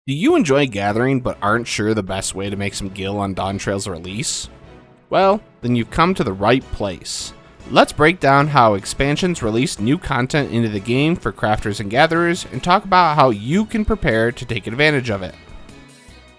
Do you enjoy gathering but aren't sure the best way to make some gil on Dawntrail's release? Well, then you've come to the right place. Let's break down how expansions release new content into the game for crafters and gatherers and talk about how you can prepare to take advantage of it.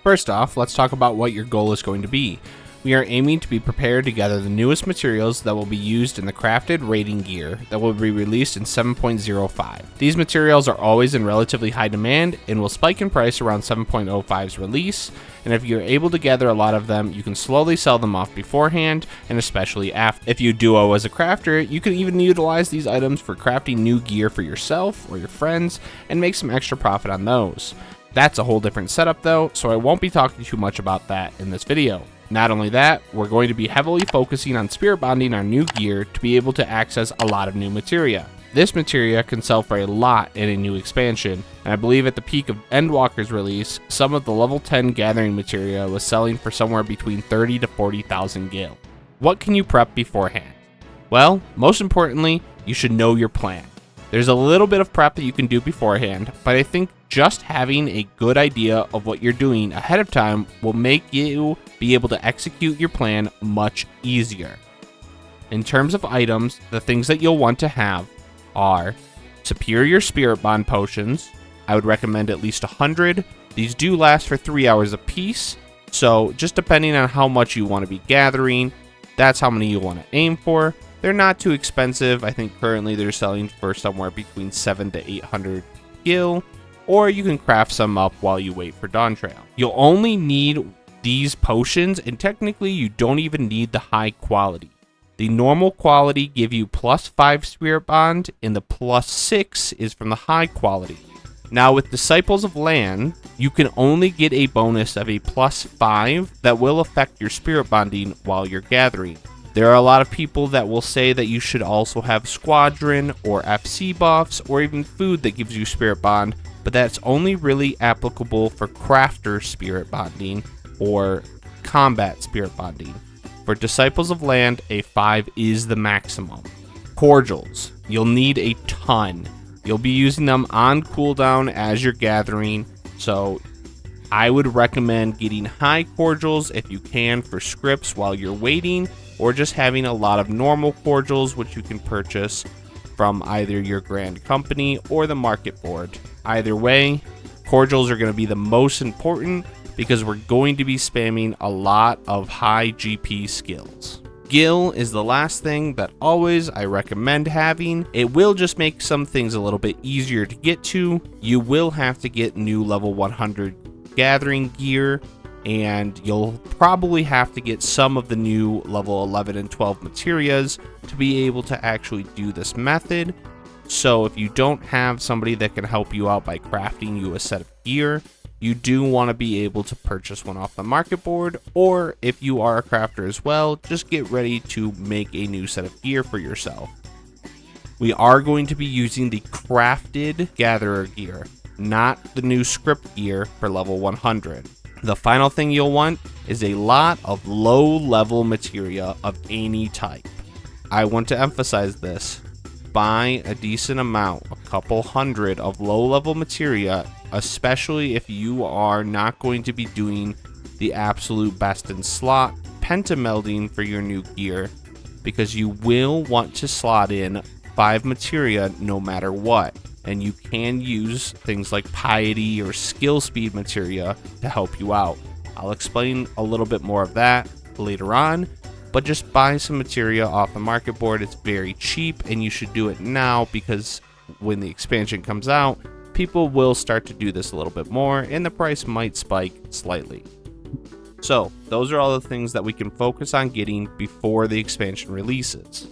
First off, let's talk about what your goal is going to be. We are aiming to be prepared to gather the newest materials that will be used in the crafted raiding gear that will be released in 7.05. These materials are always in relatively high demand and will spike in price around 7.05's release, and if you're able to gather a lot of them, you can slowly sell them off beforehand and especially after. If you duo as a crafter, you can even utilize these items for crafting new gear for yourself or your friends and make some extra profit on those. That's a whole different setup though, so I won't be talking too much about that in this video. Not only that, we're going to be heavily focusing on Spiritbonding our new gear to be able to access a lot of new materia. This materia can sell for a lot in a new expansion, and I believe at the peak of Endwalker's release, some of the level 10 gathering materia was selling for somewhere between 30 to 40,000 gil. What can you prep beforehand? Well, most importantly, you should know your plan. There's a little bit of prep that you can do beforehand, but I think just having a good idea of what you're doing ahead of time will make you be able to execute your plan much easier. In terms of items, the things that you'll want to have are superior spirit bond potions. I would recommend at least 100. These do last for 3 hours apiece, so just depending on how much you want to be gathering, that's how many you want to aim for. They're not too expensive. I think currently they're selling for somewhere between 700 to 800 gil, or you can craft some up while you wait for Dawntrail. You'll only need these potions, and technically you don't even need the high quality. The normal quality give you +5 spirit bond, and the +6 is from the high quality. Now with Disciples of Land, you can only get a bonus of a +5 that will affect your spirit bonding while you're gathering. There are a lot of people that will say that you should also have Squadron or FC buffs or even food that gives you Spirit Bond, but that's only really applicable for crafter Spirit Bonding or combat Spirit Bonding. For Disciples of Land, a 5 is the maximum. Cordials, you'll need a ton. You'll be using them on cooldown as you're gathering, so I would recommend getting high cordials if you can for scripts while you're waiting, or just having a lot of normal cordials which you can purchase from either your grand company or the market board. Either way, cordials are going to be the most important because we're going to be spamming a lot of high GP skills. Gil is the last thing that always I recommend having. It will just make some things a little bit easier to get to. You will have to get new level 100 gathering gear, and you'll probably have to get some of the new level 11 and 12 materias to be able to actually do this method. So if you don't have somebody that can help you out by crafting you a set of gear, you do want to be able to purchase one off the market board, or if you are a crafter as well, just get ready to make a new set of gear for yourself. We are going to be using the crafted gatherer gear, not the new script gear for level 100. The final thing you'll want is a lot of low-level materia of any type. I want to emphasize this. Buy a decent amount, a couple hundred of low-level materia, especially if you are not going to be doing the absolute best in slot pentamelding for your new gear, because you will want to slot in 5 materia no matter what. And you can use things like piety or skill speed materia to help you out. I'll explain a little bit more of that later on, but just buy some materia off the market board. It's very cheap, and you should do it now because when the expansion comes out, people will start to do this a little bit more, and the price might spike slightly. So those are all the things that we can focus on getting before the expansion releases.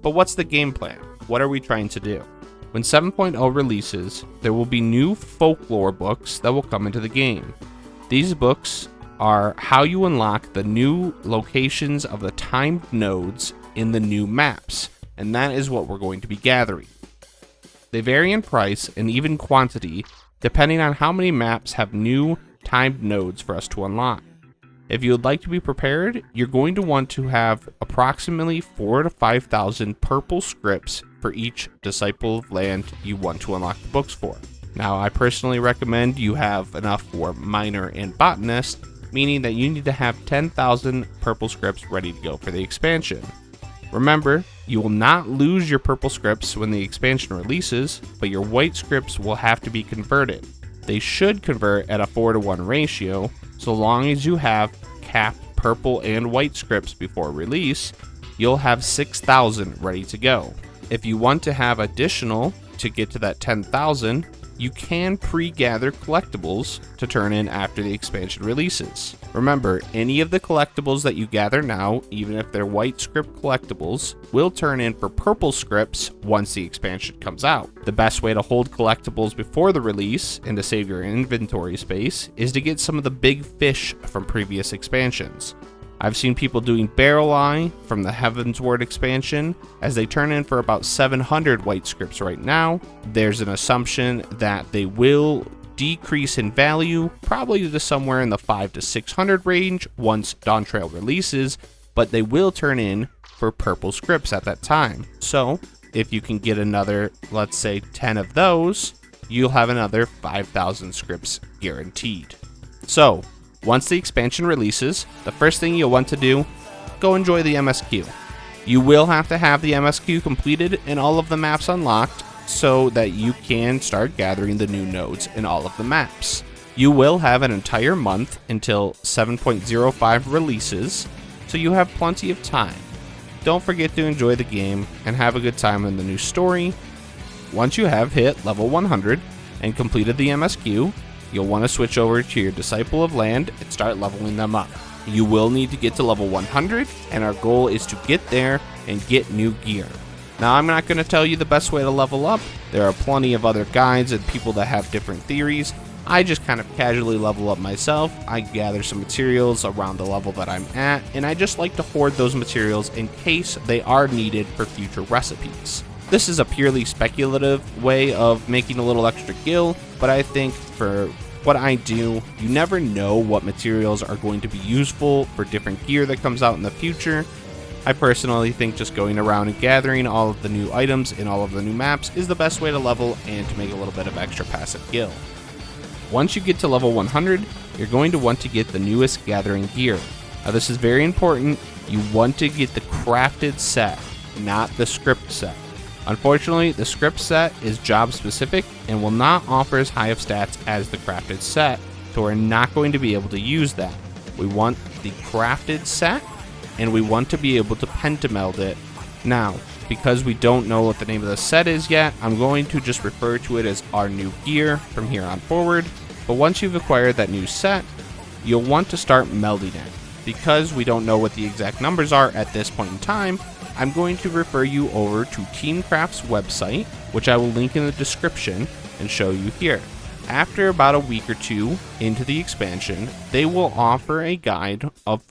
But what's the game plan? What are we trying to do? When 7.0 releases, there will be new Folklore books that will come into the game. These books are how you unlock the new locations of the timed nodes in the new maps, and that is what we're going to be gathering. They vary in price and even quantity depending on how many maps have new timed nodes for us to unlock. If you would like to be prepared, you're going to want to have approximately 4,000 to 5,000 purple scripts for each Disciple of Land you want to unlock the books for. Now, I personally recommend you have enough for Miner and Botanist, meaning that you need to have 10,000 purple scripts ready to go for the expansion. Remember, you will not lose your purple scripts when the expansion releases, but your white scripts will have to be converted. They should convert at a 4:1 ratio, so long as you have capped purple and white scripts before release, you'll have 6,000 ready to go. If you want to have additional to get to that 10,000, you can pre-gather collectibles to turn in after the expansion releases. Remember, any of the collectibles that you gather now, even if they're white script collectibles, will turn in for purple scripts once the expansion comes out. The best way to hold collectibles before the release and to save your inventory space is to get some of the big fish from previous expansions. I've seen people doing Barrel Eye from the Heavensward expansion, as they turn in for about 700 white scripts right now. There's an assumption that they will decrease in value, probably to somewhere in the 500 to 600 range once Dawntrail releases, but they will turn in for purple scripts at that time. So if you can get another, let's say 10 of those, you'll have another 5,000 scripts guaranteed. So once the expansion releases, the first thing you'll want to do, go enjoy the MSQ. You will have to have the MSQ completed and all of the maps unlocked so that you can start gathering the new nodes in all of the maps. You will have an entire month until 7.05 releases, so you have plenty of time. Don't forget to enjoy the game and have a good time in the new story. Once you have hit level 100 and completed the MSQ, you'll want to switch over to your Disciple of Land and start leveling them up. You will need to get to level 100, and our goal is to get there and get new gear. Now, I'm not going to tell you the best way to level up. There are plenty of other guides and people that have different theories. I just kind of casually level up myself. I gather some materials around the level that I'm at, and I just like to hoard those materials in case they are needed for future recipes. This is a purely speculative way of making a little extra gil, but I think for what I do, you never know what materials are going to be useful for different gear that comes out in the future. I personally think just going around and gathering all of the new items in all of the new maps is the best way to level and to make a little bit of extra passive gil. Once you get to level 100, you're going to want to get the newest gathering gear. Now this is very important. You want to get the crafted set, not the script set. Unfortunately, the script set is job specific and will not offer as high of stats as the crafted set, so we're not going to be able to use that. We want the crafted set, and we want to be able to pentameld it. Now, because we don't know what the name of the set is yet, I'm going to just refer to it as our new gear from here on forward. But once you've acquired that new set, you'll want to start melding it. Because we don't know what the exact numbers are at this point in time, I'm going to refer you over to Teamcraft's website, which I will link in the description and show you here. After about a week or two into the expansion, they will offer a guide of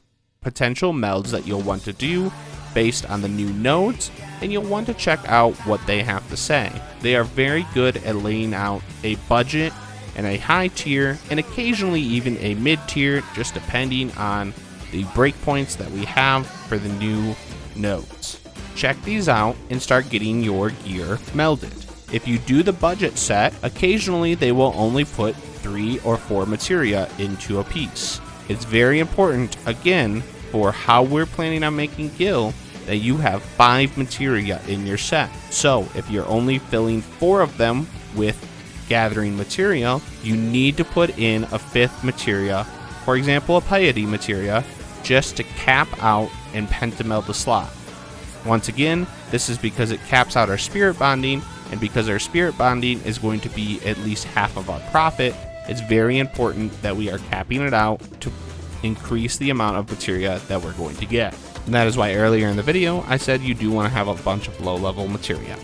potential melds that you'll want to do based on the new nodes, and you'll want to check out what they have to say. They are very good at laying out a budget and a high tier, and occasionally even a mid tier, just depending on the breakpoints that we have for the new nodes. Check these out and start getting your gear melded. If you do the budget set, occasionally they will only put 3 or 4 materia into a piece. It's very important, again, for how we're planning on making gil, that you have 5 materia in your set. So if you're only filling 4 of them with gathering materia, you need to put in a 5th materia, for example a piety materia, just to cap out and pentameld the slot. Once again, this is because it caps out our spirit bonding, and because our spirit bonding is going to be at least half of our profit, it's very important that we are capping it out to increase the amount of materia that we're going to get. And that is why earlier in the video I said you do want to have a bunch of low level materia.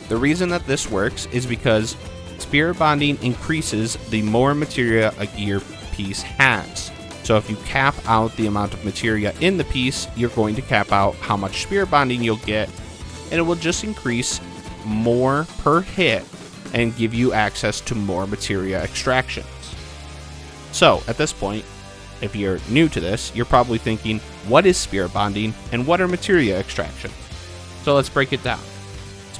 The reason that this works is because spirit bonding increases the more materia a gear piece has. So if you cap out the amount of materia in the piece, you're going to cap out how much spirit bonding you'll get, and it will just increase more per hit and give you access to more materia extractions. So at this point, if you're new to this, you're probably thinking, what is spirit bonding and what are materia extractions? So let's break it down.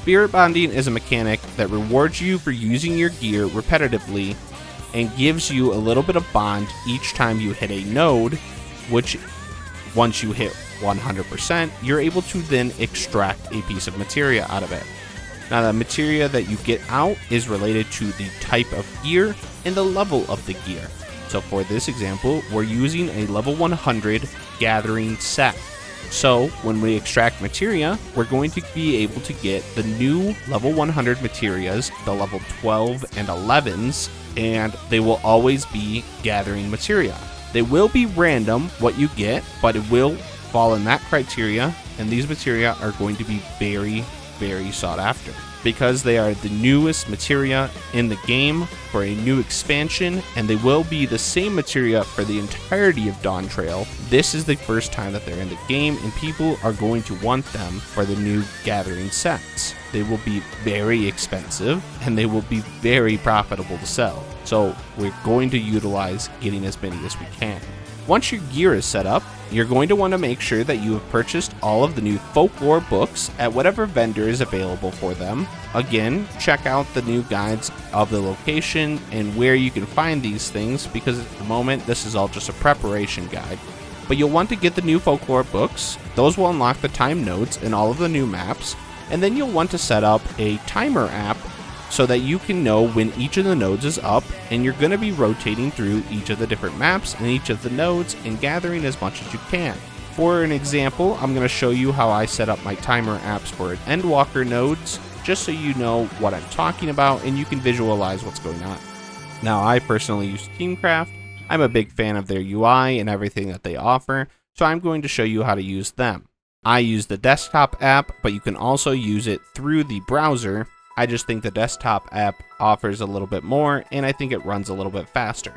Spirit bonding is a mechanic that rewards you for using your gear repetitively and gives you a little bit of bond each time you hit a node, which once you hit 100%, you're able to then extract a piece of materia out of it. Now, the materia that you get out is related to the type of gear and the level of the gear. So for this example, we're using a level 100 gathering set. So when we extract materia, we're going to be able to get the new level 100 materias, the level 12 and 11s, and they will always be gathering materia. They will be random what you get, but it will fall in that criteria, and these materia are going to be very, very sought after because they are the newest materia in the game for a new expansion, and they will be the same materia for the entirety of Dawntrail. This is the first time that they're in the game, and people are going to want them for the new gathering sets. They will be very expensive, and they will be very profitable to sell. So we're going to utilize getting as many as we can. Once your gear is set up, you're going to want to make sure that you have purchased all of the new Folklore books at whatever vendor is available for them. Again, check out the new guides of the location and where you can find these things, because at the moment this is all just a preparation guide. But you'll want to get the new Folklore books. Those will unlock the time nodes in all of the new maps, and then you'll want to set up a timer app so that you can know when each of the nodes is up, and you're going to be rotating through each of the different maps and each of the nodes and gathering as much as you can. For an example, I'm going to show you how I set up my timer apps for Endwalker nodes, just so you know what I'm talking about and you can visualize what's going on. Now, I personally use Teamcraft. I'm a big fan of their UI and everything that they offer, so I'm going to show you how to use them. I use the desktop app, but you can also use it through the browser. I just think the desktop app offers a little bit more, and I think it runs a little bit faster.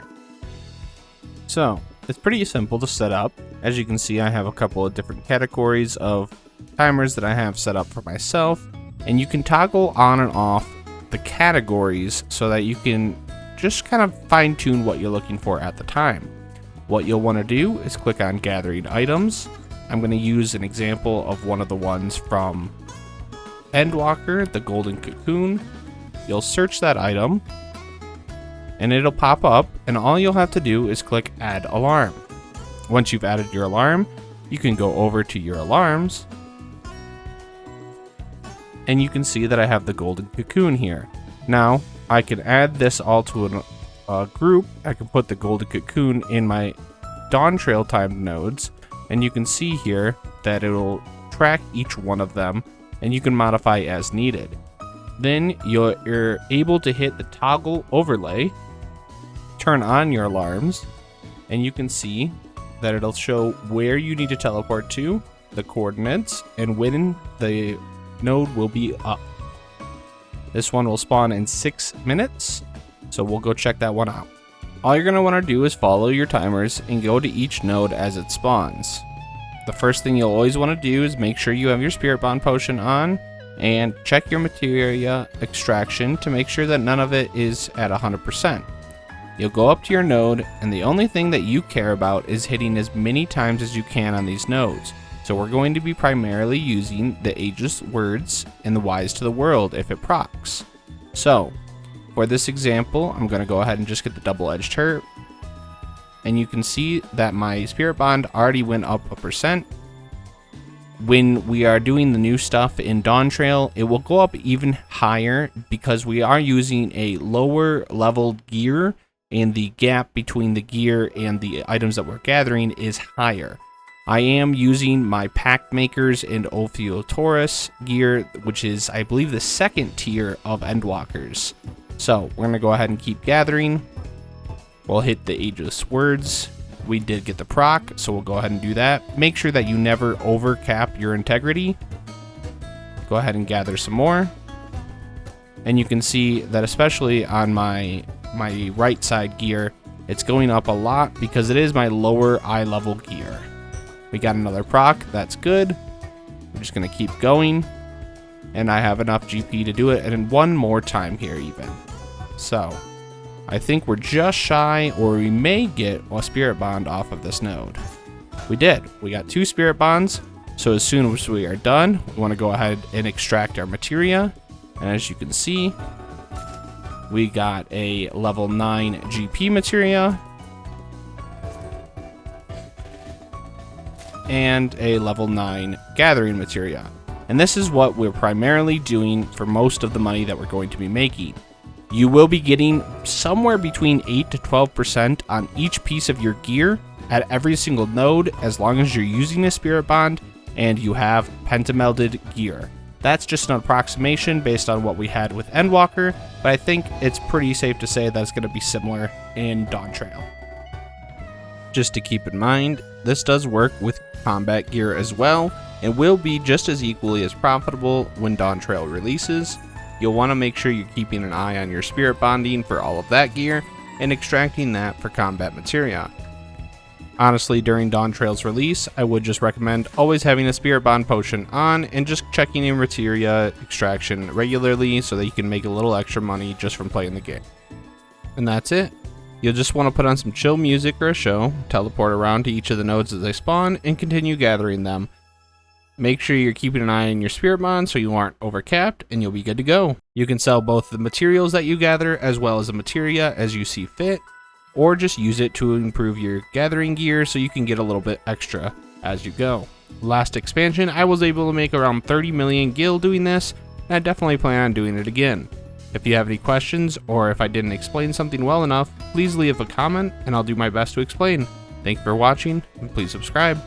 So, it's pretty simple to set up. As you can see, I have a couple of different categories of timers that I have set up for myself, and you can toggle on and off the categories so that you can just kind of fine-tune what you're looking for at the time. What you'll want to do is click on Gathering Items. I'm going to use an example of one of the ones from Endwalker, the Golden Cocoon. You'll search that item and it'll pop up, and all you'll have to do is click Add Alarm. Once you've added your alarm, you can go over to your alarms and you can see that I have the Golden Cocoon here. Now I can add this all to a group. I can put the Golden Cocoon in my Dawntrail timed nodes, and you can see here that it'll track each one of them, and you can modify as needed. Then you're able to hit the toggle overlay, turn on your alarms, and you can see that it'll show where you need to teleport to, the coordinates, and when the node will be up. This one will spawn in 6 minutes, so we'll go check that one out. All you're going to want to do is follow your timers and go to each node as it spawns. The first thing you'll always want to do is make sure you have your Spirit Bond potion on and check your materia extraction to make sure that none of it is at 100%. You'll go up to your node, and the only thing that you care about is hitting as many times as you can on these nodes. So we're going to be primarily using the Ageless Words and the Wise to the World if it procs. So for this example, I'm going to go ahead and just get the double-edged herb. And you can see that my Spirit Bond already went up 1%. When we are doing the new stuff in Dawntrail, it will go up even higher because we are using a lower level gear, and the gap between the gear and the items that we're gathering is higher. I am using my Pact Makers and Ophiotaurus gear, which is, I believe, the second tier of Endwalkers. So we're going to go ahead and keep gathering. We'll hit the Ageless Words. We did get the proc, so we'll go ahead and do that. Make sure that you never overcap your integrity. Go ahead and gather some more. And you can see that especially on my right side gear, it's going up a lot because it is my lower eye level gear. We got another proc, that's good. I'm just going to keep going. And I have enough GP to do it, and one more time here even. So I think we're just shy, or we may get a Spirit Bond off of this node. We did. We got 2 Spirit Bonds. So as soon as we are done, we want to go ahead and extract our materia. And as you can see, we got a level 9 GP materia and a level 9 gathering materia. And this is what we're primarily doing for most of the money that we're going to be making. You will be getting somewhere between 8 to 12% on each piece of your gear at every single node, as long as you're using a Spirit Bond and you have pentamelded gear. That's just an approximation based on what we had with Endwalker, but I think it's pretty safe to say that it's going to be similar in Dawntrail. Just to keep in mind, this does work with combat gear as well, and will be just as equally as profitable when Dawntrail releases. You'll want to make sure you're keeping an eye on your Spirit Bonding for all of that gear, and extracting that for combat materia. Honestly, during Dawntrail's release, I would just recommend always having a Spirit Bond potion on and just checking in materia extraction regularly so that you can make a little extra money just from playing the game. And that's it. You'll just want to put on some chill music or a show, teleport around to each of the nodes as they spawn, and continue gathering them. Make sure you're keeping an eye on your Spirit Bond so you aren't overcapped, and you'll be good to go. You can sell both the materials that you gather as well as the materia as you see fit, or just use it to improve your gathering gear so you can get a little bit extra as you go. Last expansion, I was able to make around 30 million gil doing this, and I definitely plan on doing it again. If you have any questions, or if I didn't explain something well enough, please leave a comment and I'll do my best to explain. Thank you for watching, and please subscribe.